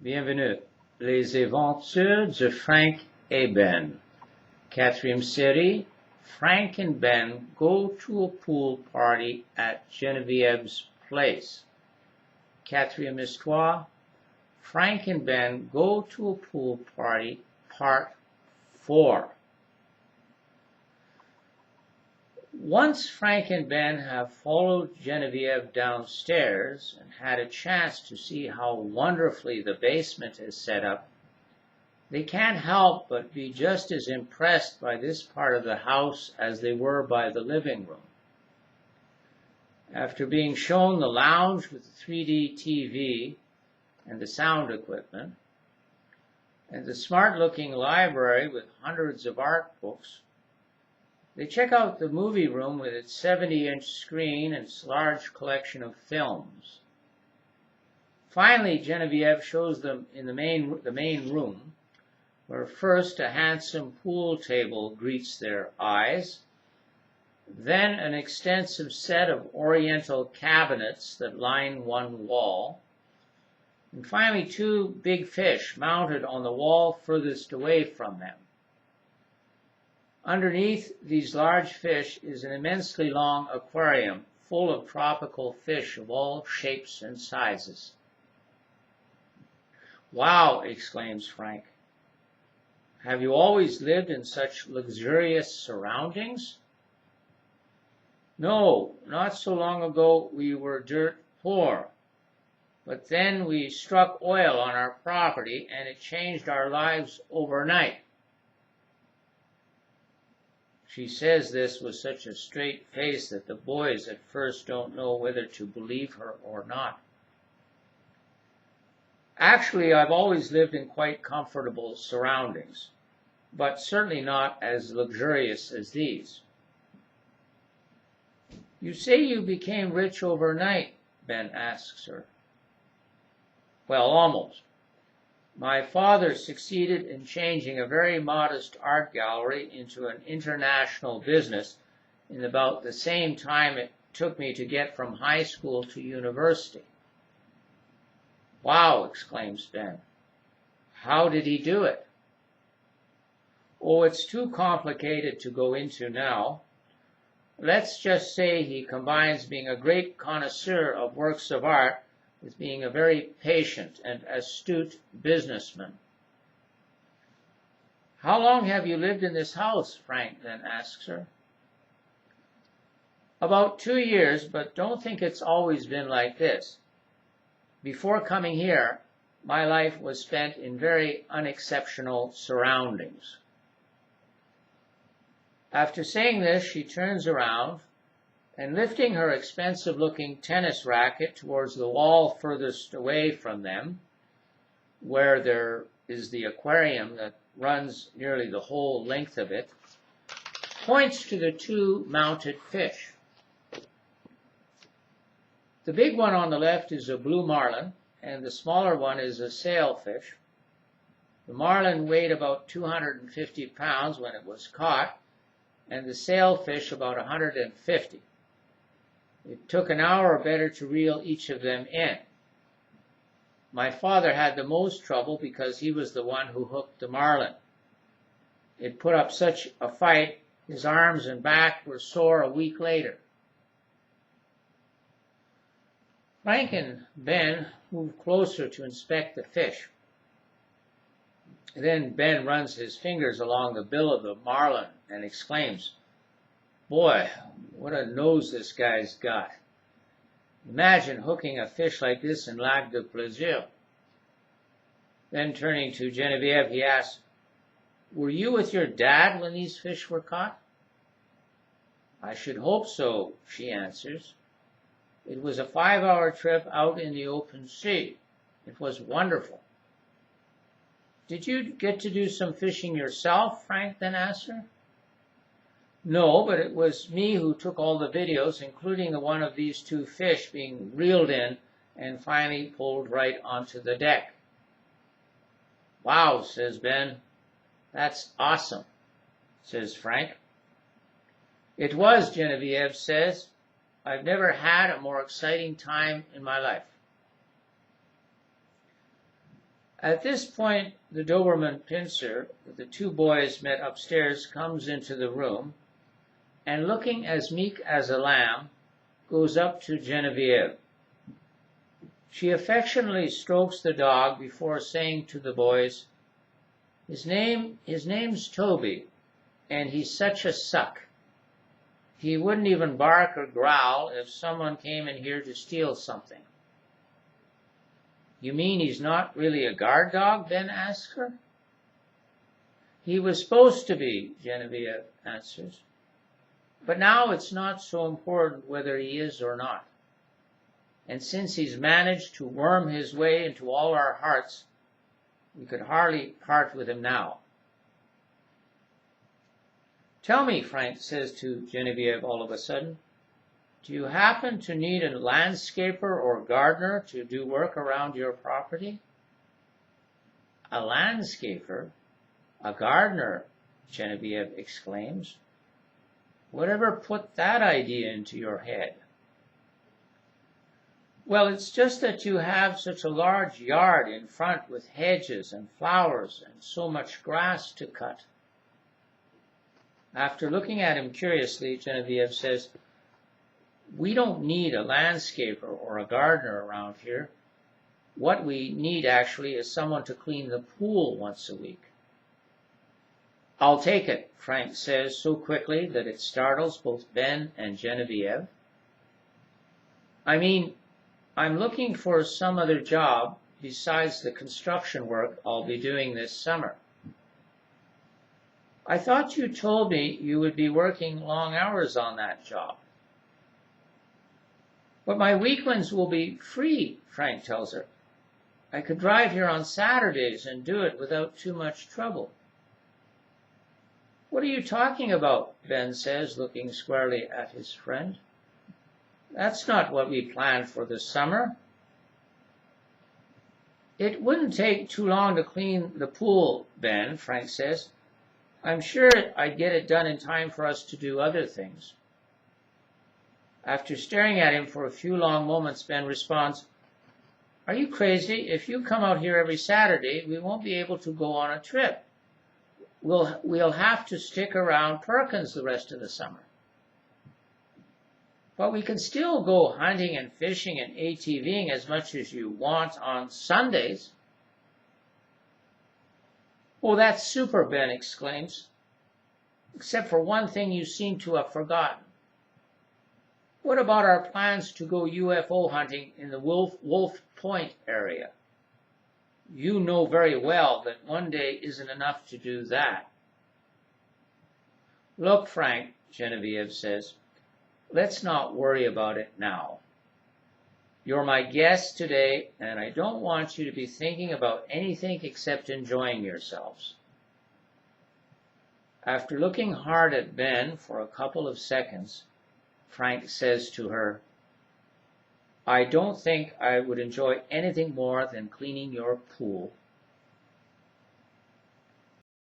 Bienvenue. Les aventures de Frank et Ben. Quatrième série. Frank and Ben go to a pool party at Genevieve's place. Quatrième histoire. Frank and Ben go to a pool party, part 4. Once Frank and Ben have followed Genevieve downstairs and had a chance to see how wonderfully the basement is set up, they can't help but be just as impressed by this part of the house as they were by the living room. After being shown the lounge with the 3D TV and the sound equipment, and the smart-looking library with hundreds of art books, they check out the movie room with its 70-inch screen and its large collection of films. Finally, Genevieve shows them in the main room, where first a handsome pool table greets their eyes, then an extensive set of oriental cabinets that line one wall, and finally 2 big fish mounted on the wall furthest away from them. Underneath these large fish is an immensely long aquarium full of tropical fish of all shapes and sizes. "Wow!" exclaims Frank. "Have you always lived in such luxurious surroundings?" "No, not so long ago we were dirt poor, but then we struck oil on our property and it changed our lives overnight." She says this with such a straight face that the boys at first don't know whether to believe her or not. "Actually, I've always lived in quite comfortable surroundings, but certainly not as luxurious as these." "You say you became rich overnight?" Ben asks her. "Well, almost. My father succeeded in changing a very modest art gallery into an international business in about the same time it took me to get from high school to university." "Wow!" exclaims Ben. "How did he do it?" "Oh, it's too complicated to go into now. Let's just say he combines being a great connoisseur of works of art with being a very patient and astute businessman." "How long have you lived in this house?" Frank then asks her. "About 2 years, but don't think it's always been like this. Before coming here, my life was spent in very unexceptional surroundings." After saying this, she turns around, and lifting her expensive-looking tennis racket towards the wall furthest away from them, where there is the aquarium that runs nearly the whole length of it, points to the 2 mounted fish. The big one on the left is a blue marlin, and the smaller one is a sailfish. The marlin weighed about 250 pounds when it was caught, and the sailfish about 150. It took an hour or better to reel each of them in. My father had the most trouble because he was the one who hooked the marlin. It put up such a fight, his arms and back were sore a week later. Frank and Ben move closer to inspect the fish. Then Ben runs his fingers along the bill of the marlin and exclaims, "Boy, what a nose this guy's got. Imagine hooking a fish like this in Lac de Plaisir." Then turning to Genevieve, he asks, "Were you with your dad when these fish were caught?" "I should hope so," she answers. "It was a 5-hour trip out in the open sea. It was wonderful." "Did you get to do some fishing yourself?" Frank then asks her. "No, but it was me who took all the videos, including the one of these 2 fish being reeled in and finally pulled right onto the deck." "Wow," says Ben. "That's awesome," says Frank. "It was," Genevieve says. "I've never had a more exciting time in my life." At this point, the Doberman pincer, with the two boys met upstairs, comes into the room, and looking as meek as a lamb, goes up to Genevieve. She affectionately strokes the dog before saying to the boys, His name's Toby, and he's such a suck. He wouldn't even bark or growl if someone came in here to steal something." "You mean he's not really a guard dog?" Ben asks her. "He was supposed to be," Genevieve answers. "But now it's not so important whether he is or not. And since he's managed to worm his way into all our hearts, we could hardly part with him now." "Tell me," Frank says to Genevieve all of a sudden, "do you happen to need a landscaper or gardener to do work around your property?" "A landscaper? A gardener?" Genevieve exclaims. "Whatever put that idea into your head?" "Well, it's just that you have such a large yard in front with hedges and flowers and so much grass to cut." After looking at him curiously, Genevieve says, "We don't need a landscaper or a gardener around here. What we need actually is someone to clean the pool once a week." "I'll take it," Frank says so quickly that it startles both Ben and Genevieve. "I mean, I'm looking for some other job besides the construction work I'll be doing this summer." "I thought you told me you would be working long hours on that job." "But my weekends will be free," Frank tells her. "I could drive here on Saturdays and do it without too much trouble." "What are you talking about?" Ben says, looking squarely at his friend. "That's not what we planned for the summer." "It wouldn't take too long to clean the pool, Ben," Frank says. "I'm sure I'd get it done in time for us to do other things." After staring at him for a few long moments, Ben responds, "Are you crazy? If you come out here every Saturday, we won't be able to go on a trip. We'll have to stick around Perkins the rest of the summer." "But we can still go hunting and fishing and ATVing as much as you want on Sundays." "Oh, that's super," Ben exclaims. "Except for one thing you seem to have forgotten. What about our plans to go UFO hunting in the Wolf Point area? You know very well that one day isn't enough to do that." "Look, Frank," Genevieve says, "let's not worry about it now. You're my guest today, and I don't want you to be thinking about anything except enjoying yourselves." After looking hard at Ben for a couple of seconds, Frank says to her, "I don't think I would enjoy anything more than cleaning your pool."